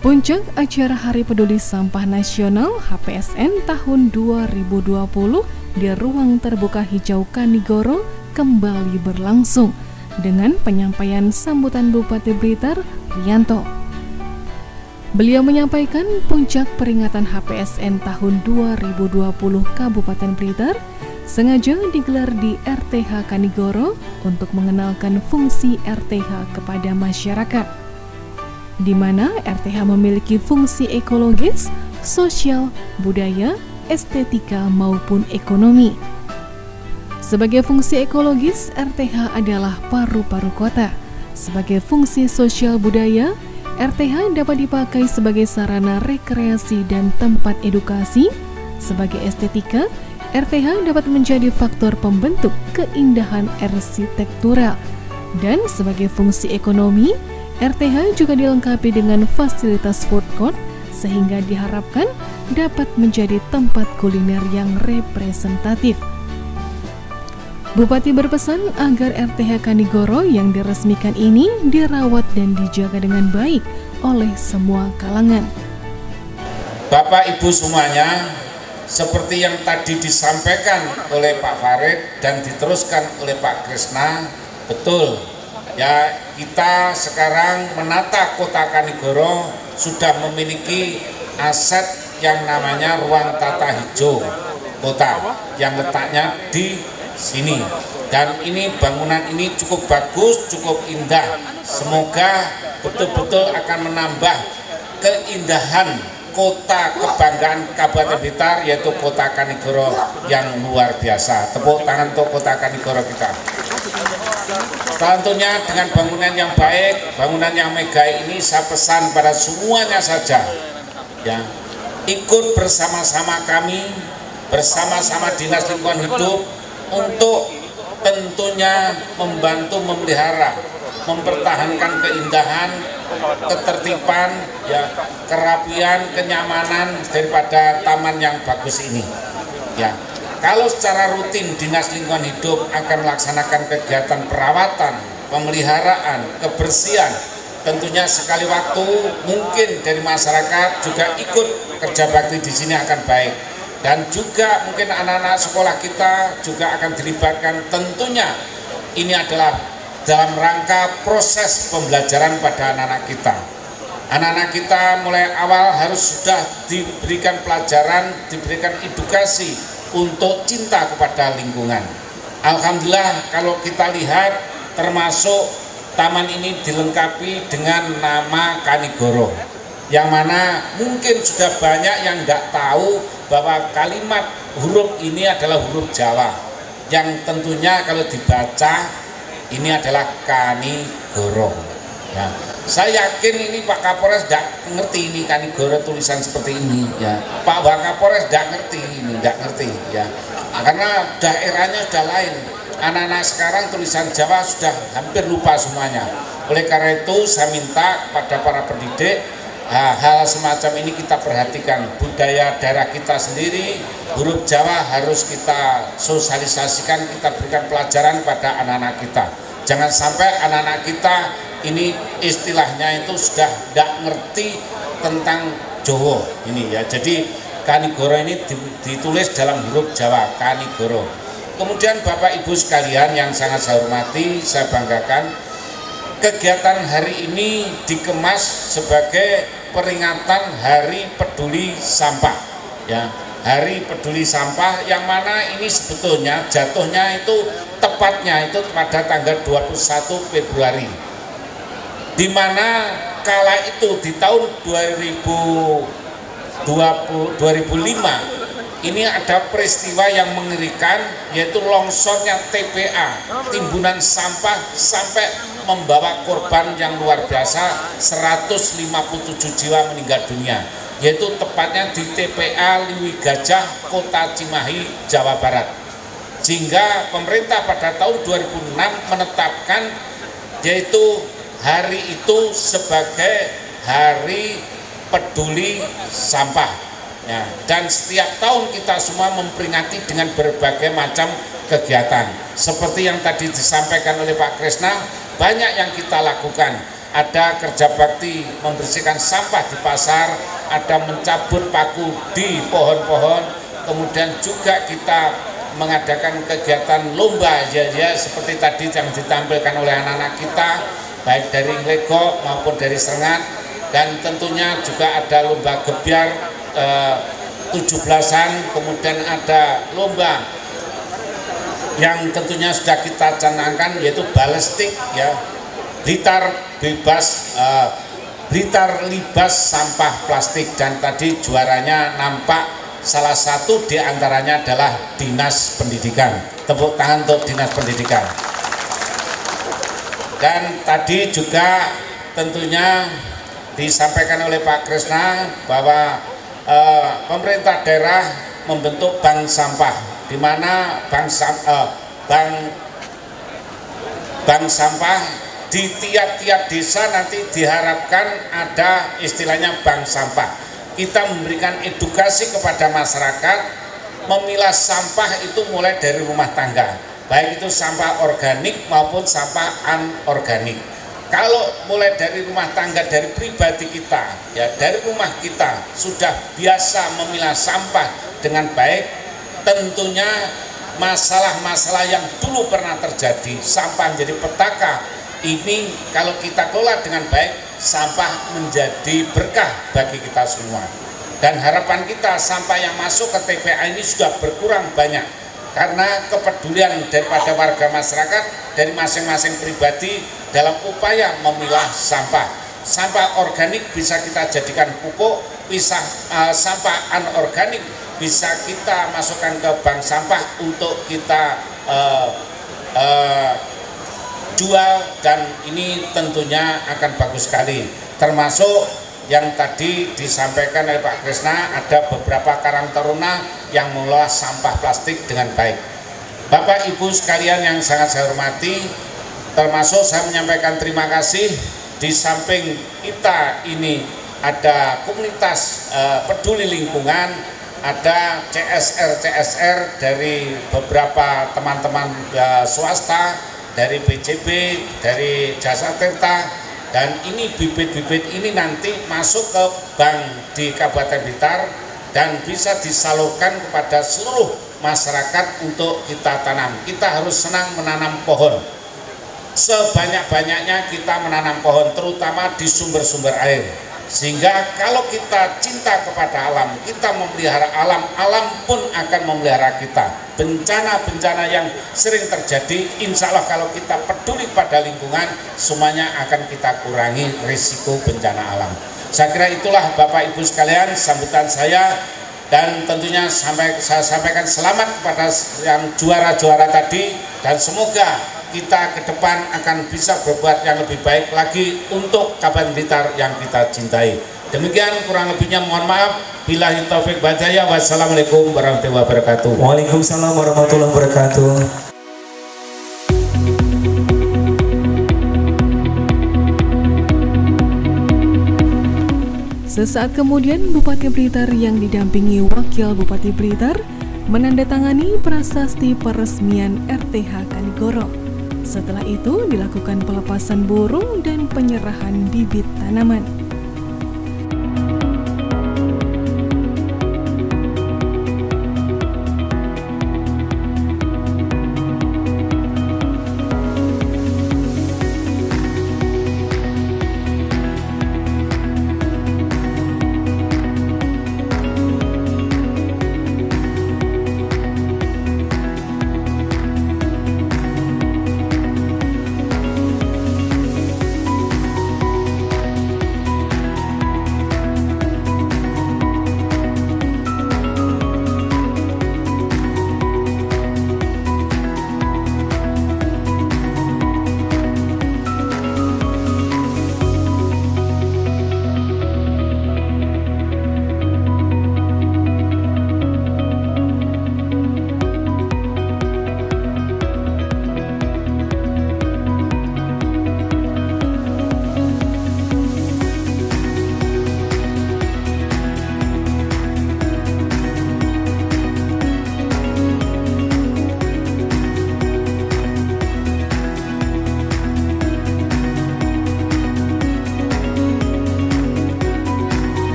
Puncak acara Hari Peduli Sampah Nasional HPSN tahun 2020 di Ruang Terbuka Hijau Kanigoro kembali berlangsung dengan penyampaian sambutan Bupati Blitar, Rianto. Beliau menyampaikan puncak peringatan HPSN tahun 2020 Kabupaten Blitar sengaja digelar di RTH Kanigoro untuk mengenalkan fungsi RTH kepada masyarakat, di mana RTH memiliki fungsi ekologis, sosial, budaya, estetika maupun ekonomi. Sebagai fungsi ekologis, RTH adalah paru-paru kota. Sebagai fungsi sosial budaya, RTH dapat dipakai sebagai sarana rekreasi dan tempat edukasi. Sebagai estetika, RTH dapat menjadi faktor pembentuk keindahan arsitektural. Dan sebagai fungsi ekonomi, RTH juga dilengkapi dengan fasilitas food court sehingga diharapkan dapat menjadi tempat kuliner yang representatif. Bupati berpesan agar RTH Kanigoro yang diresmikan ini dirawat dan dijaga dengan baik oleh semua kalangan. Bapak Ibu semuanya, seperti yang tadi disampaikan oleh Pak Farid dan diteruskan oleh Pak Krisna, betul. Ya, kita sekarang menata kota Kanigoro sudah memiliki aset yang namanya ruang tata hijau kota yang letaknya di sini, dan ini bangunan ini cukup bagus, cukup indah. Semoga betul-betul akan menambah keindahan kota kebanggaan Kabupaten Blitar, yaitu kota Kanigoro yang luar biasa. Tepuk tangan untuk kota Kanigoro kita. Tentunya dengan bangunan yang baik, bangunan yang mega ini, saya pesan pada semuanya saja, ya, ikut bersama-sama kami, bersama-sama Dinas Lingkungan Hidup untuk tentunya membantu memelihara, mempertahankan keindahan, ketertiban, ya, kerapian, kenyamanan daripada taman yang bagus ini. Ya, kalau secara rutin Dinas Lingkungan Hidup akan melaksanakan kegiatan perawatan, pemeliharaan, kebersihan, tentunya sekali waktu mungkin dari masyarakat juga ikut kerja bakti di sini akan baik. Dan juga mungkin anak-anak sekolah kita juga akan dilibatkan. Tentunya ini adalah dalam rangka proses pembelajaran pada anak-anak kita. Anak-anak kita mulai awal harus sudah diberikan pelajaran, diberikan edukasi untuk cinta kepada lingkungan. Alhamdulillah kalau kita lihat, termasuk taman ini dilengkapi dengan nama Kanigoro, yang mana mungkin sudah banyak yang tidak tahu bahwa kalimat huruf ini adalah huruf Jawa, yang tentunya kalau dibaca ini adalah Kanigoro. Ya, saya yakin ini Pak Kapolres tidak ngerti ini Kanigoro tulisan seperti ini. Ya, Pak Wakapolres tidak ngerti ini, tidak ngerti. Ya, karena daerahnya sudah lain. Anak-anak sekarang tulisan Jawa sudah hampir lupa semuanya. Oleh karena itu saya minta kepada para pendidik, hal semacam ini kita perhatikan. Budaya daerah kita sendiri, huruf Jawa harus kita sosialisasikan, kita berikan pelajaran pada anak-anak kita. Jangan sampai anak-anak kita ini istilahnya itu sudah tidak ngerti tentang Jawa ini, ya. Jadi Kanigoro ini ditulis dalam huruf Jawa, Kanigoro. Kemudian Bapak Ibu sekalian yang sangat saya hormati, saya banggakan, kegiatan hari ini dikemas sebagai peringatan Hari Peduli Sampah, ya, Hari Peduli Sampah, yang mana ini sebetulnya jatuhnya itu tepatnya itu pada tanggal 21 Februari, di mana kala itu di tahun 2005 ini ada peristiwa yang mengerikan, yaitu longsornya TPA, timbunan sampah, sampai membawa korban yang luar biasa, 157 jiwa meninggal dunia, yaitu tepatnya di TPA Liwi Gajah, Kota Cimahi, Jawa Barat. Sehingga pemerintah pada tahun 2006 menetapkan yaitu hari itu sebagai Hari Peduli Sampah. Ya, dan setiap tahun kita semua memperingati dengan berbagai macam kegiatan. Seperti yang tadi disampaikan oleh Pak Krisna, banyak yang kita lakukan. ada kerja bakti membersihkan sampah di pasar, ada mencabut paku di pohon-pohon, kemudian juga kita mengadakan kegiatan lomba ya seperti tadi yang ditampilkan oleh anak-anak kita, baik dari Nglegok maupun dari Serengat, dan tentunya juga ada lomba gebyar 17-an, kemudian ada lomba yang tentunya sudah kita canangkan yaitu balestik ya, Blitar libas sampah plastik, dan tadi juaranya nampak salah satu diantaranya adalah Dinas Pendidikan. Tepuk tangan untuk Dinas Pendidikan. Dan tadi juga tentunya disampaikan oleh Pak Krisna bahwa pemerintah daerah membentuk bank sampah, di mana bank sampah di tiap-tiap desa nanti diharapkan ada istilahnya bank sampah. Kita memberikan edukasi kepada masyarakat memilah sampah itu mulai dari rumah tangga, baik itu sampah organik maupun sampah anorganik. Kalau mulai dari rumah tangga, dari pribadi kita, ya dari rumah kita sudah biasa memilah sampah dengan baik, tentunya masalah-masalah yang dulu pernah terjadi, sampah menjadi petaka, ini kalau kita kelola dengan baik, sampah menjadi berkah bagi kita semua. Dan harapan kita sampah yang masuk ke TPA ini sudah berkurang banyak karena kepedulian daripada warga masyarakat dari masing-masing pribadi dalam upaya memilah sampah. Sampah organik bisa kita jadikan pupuk, sampah anorganik bisa kita masukkan ke bank sampah untuk kita jual, dan ini tentunya akan bagus sekali. Termasuk yang tadi disampaikan oleh Pak Krisna, ada beberapa karang taruna yang mengelola sampah plastik dengan baik. Bapak Ibu sekalian yang sangat saya hormati, termasuk saya menyampaikan terima kasih, di samping kita ini ada komunitas peduli lingkungan, ada CSR dari beberapa teman-teman swasta, dari BCB, dari Jasa Tirta, dan ini bibit-bibit ini nanti masuk ke bank di Kabupaten Blitar dan bisa disalurkan kepada seluruh masyarakat untuk kita tanam. Kita harus senang menanam pohon. Sebanyak-banyaknya kita menanam pohon, terutama di sumber-sumber air. Sehingga kalau kita cinta kepada alam, kita memelihara alam, alam pun akan memelihara kita. Bencana-bencana yang sering terjadi, insya Allah kalau kita peduli pada lingkungan, semuanya akan kita kurangi risiko bencana alam. Saya kira itulah Bapak Ibu sekalian sambutan saya, dan tentunya saya sampaikan selamat kepada yang juara-juara tadi, dan semoga kita ke depan akan bisa berbuat yang lebih baik lagi untuk Kabupaten Blitar yang kita cintai. Demikian kurang lebihnya, mohon maaf. Billahi taufik wal hidayah. Wassalamualaikum warahmatullahi wabarakatuh. Waalaikumsalam warahmatullahi wabarakatuh. Sesaat kemudian Bupati Blitar yang didampingi Wakil Bupati Blitar menandatangani prasasti peresmian RTH Kanigoro. Setelah itu dilakukan pelepasan burung dan penyerahan bibit tanaman.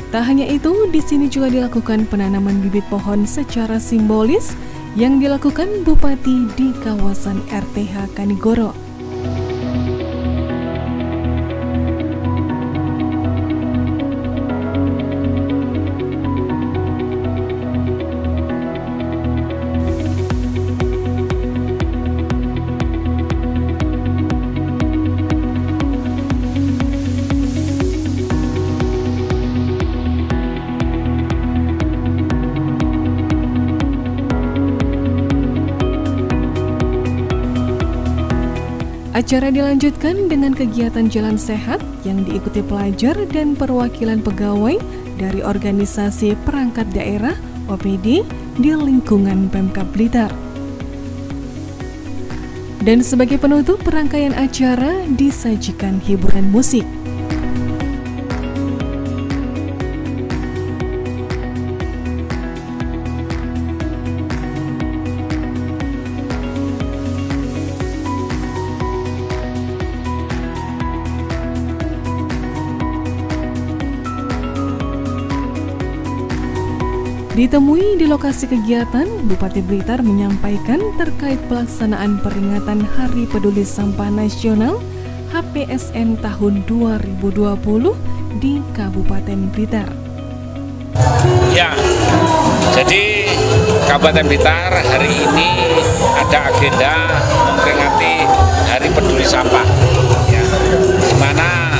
Tak hanya itu, di sini juga dilakukan penanaman bibit pohon secara simbolis yang dilakukan Bupati di kawasan RTH Kanigoro. Acara dilanjutkan dengan kegiatan jalan sehat yang diikuti pelajar dan perwakilan pegawai dari organisasi perangkat daerah OPD di lingkungan Pemkab Blitar. Dan sebagai penutup rangkaian acara disajikan hiburan musik. Ditemui di lokasi kegiatan, Bupati Blitar menyampaikan terkait pelaksanaan peringatan Hari Peduli Sampah Nasional HPSN tahun 2020 di Kabupaten Blitar. Ya, jadi Kabupaten Blitar hari ini ada agenda memperingati Hari Peduli Sampah. Ya, di mana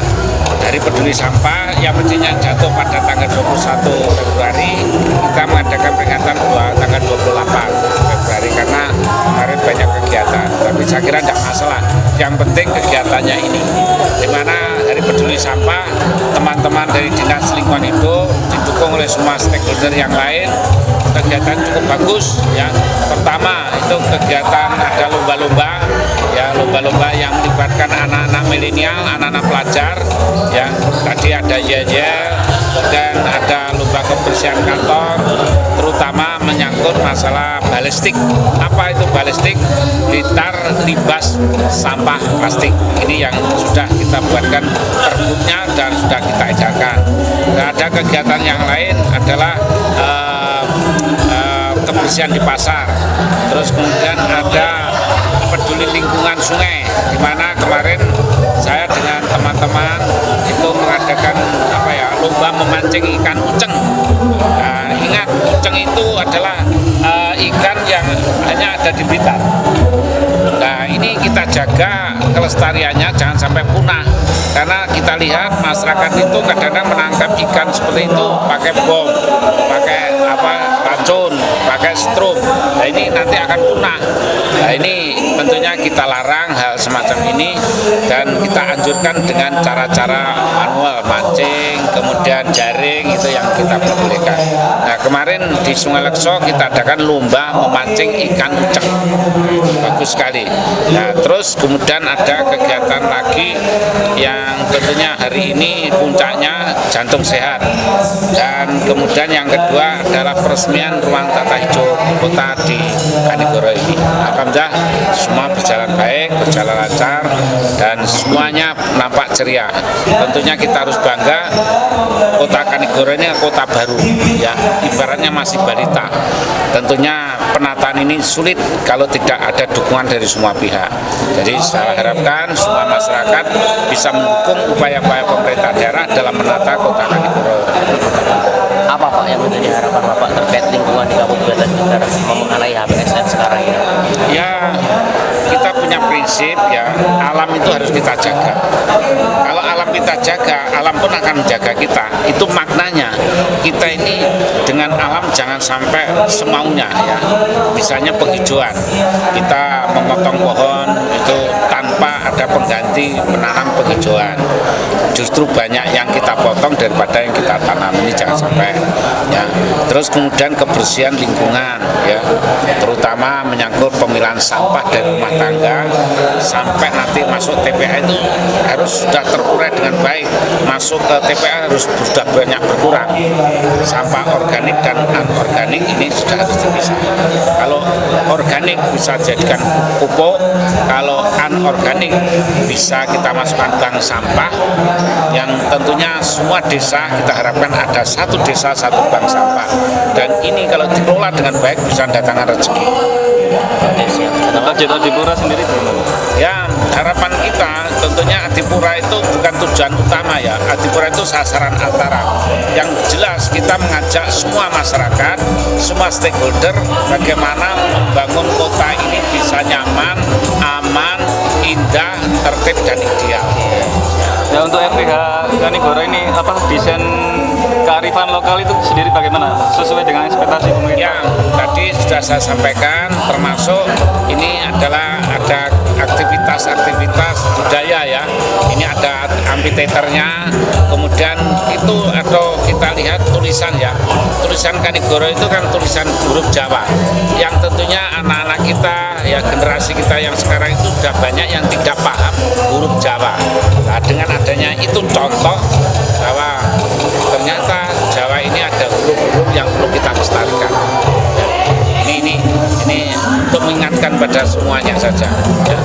Hari Peduli Sampah yang mestinya jatuh pada tanggal 21 Februari, kita mengadakan peringatan tanggal 28 Februari karena kemarin banyak kegiatan. Tapi saya kira tidak masalah. Yang penting kegiatannya ini, di mana Hari Peduli Sampah, teman-teman dari Dinas Lingkungan Hidup didukung oleh semua stakeholder yang lain. Kegiatan cukup bagus. Ya, pertama itu kegiatan ada lomba-lomba, ya lomba-lomba yang melibatkan anak-anak milenial, anak-anak pelajar. Ya, tadi ada yel-yel, dan ada lomba kebersihan kantor, terutama menyangkut masalah balistik. Apa itu balistik? Blitar libas sampah plastik. Ini yang sudah kita buatkan perbuknya dan sudah kita edarkan. Dan ada kegiatan yang lain adalah kebersihan di pasar. Terus kemudian ada peduli lingkungan sungai, di mana kemarin saya dengan teman-teman itu mengadakan lomba memancing ikan uceng. Nah, ingat uceng itu adalah ikan yang hanya ada di Blitar. Nah, ini kita jaga kelestariannya jangan sampai punah, karena kita lihat masyarakat itu kadang-kadang menangkap ikan seperti itu pakai bom, pakai racun, pakai strum. Nah, ini nanti akan punah. Nah, ini tentunya kita larang hal semacam ini dan kita anjurkan dengan cara-cara manual, mancing, kemudian jaring, itu yang kita perbolehkan. Nah, kemarin di Sungai Lekso kita adakan lomba memancing ikan uceng. Bagus sekali. Nah, terus kemudian ada kegiatan lagi yang tentunya hari ini puncaknya jantung sehat. Dan kemudian yang kedua adalah peresmian ruang tata hijau kota di Kanigoro ini. Alhamdulillah semua berjalan baik, berjalan lancar, dan semuanya nampak ceria. Tentunya kita harus bangga, kota Kanigoro ini kota baru, ya ibaratnya masih balita. Tentunya penataan ini sulit kalau tidak ada dukungan dari semua pihak. Jadi saya harapkan semua masyarakat bisa mendukung upaya-upaya pemerintah daerah dalam menata kota Kanigoro. Apa Pak yang menjadi harapan Bapak terkait lingkungan di Kabupaten Blitar mengenai HPSN sekarang ini? Ya, kita punya prinsip ya, alam itu harus kita jaga. Kalau alam kita jaga, alam pun akan menjaga kita. Itu maknanya. Kita ini dengan alam jangan sampai semaunya ya. Misalnya penghijauan, kita memotong pohon itu tanpa ada pengganti menanam penghijauan. Justru banyak yang kita potong daripada yang kita tanam, ini jangan sampai ya. Terus kemudian kebersihan lingkungan, ya, terutama menyangkut pemilahan sampah dari rumah tangga sampai nanti masuk TPA itu harus sudah terurai dengan baik. Masuk ke TPA harus sudah banyak berkurang. Sampah organik dan anorganik ini sudah harus dipisah. Kalau organik bisa jadikan pupuk, kalau anorganik bisa kita masukkan bank sampah, yang tentunya semua desa kita harapkan ada satu desa satu bank sampah, dan ini kalau dikelola dengan baik bisa datangkan rezeki. Target Adipura sendiri gimana? Ya, harapan kita tentunya Adipura itu bukan tujuan utama ya. Adipura itu sasaran antara. Yang jelas kita mengajak semua masyarakat, semua stakeholder bagaimana membangun kota ini bisa nyaman, aman, indah, tertib dan ideal. Ya, untuk RPH Kanigoro ini apa desain kearifan lokal itu sendiri bagaimana? Sesuai dengan ekspektasi pemerintah? Ya, tadi sudah saya sampaikan, termasuk ini adalah ada aktivitas budaya ya. Ini ada amphitheaternya, kemudian itu atau kita lihat tulisan ya. Tulisan Kanigoro itu kan tulisan huruf Jawa, yang tentunya anak-anak kita ya, generasi kita yang sekarang itu sudah banyak yang tidak paham huruf Jawa. Nah, dengan adanya itu contoh bahwa ternyata Jawa ini ada huruf-huruf yang perlu kita lestarikan. Ini untuk mengingatkan pada semuanya saja. Ya.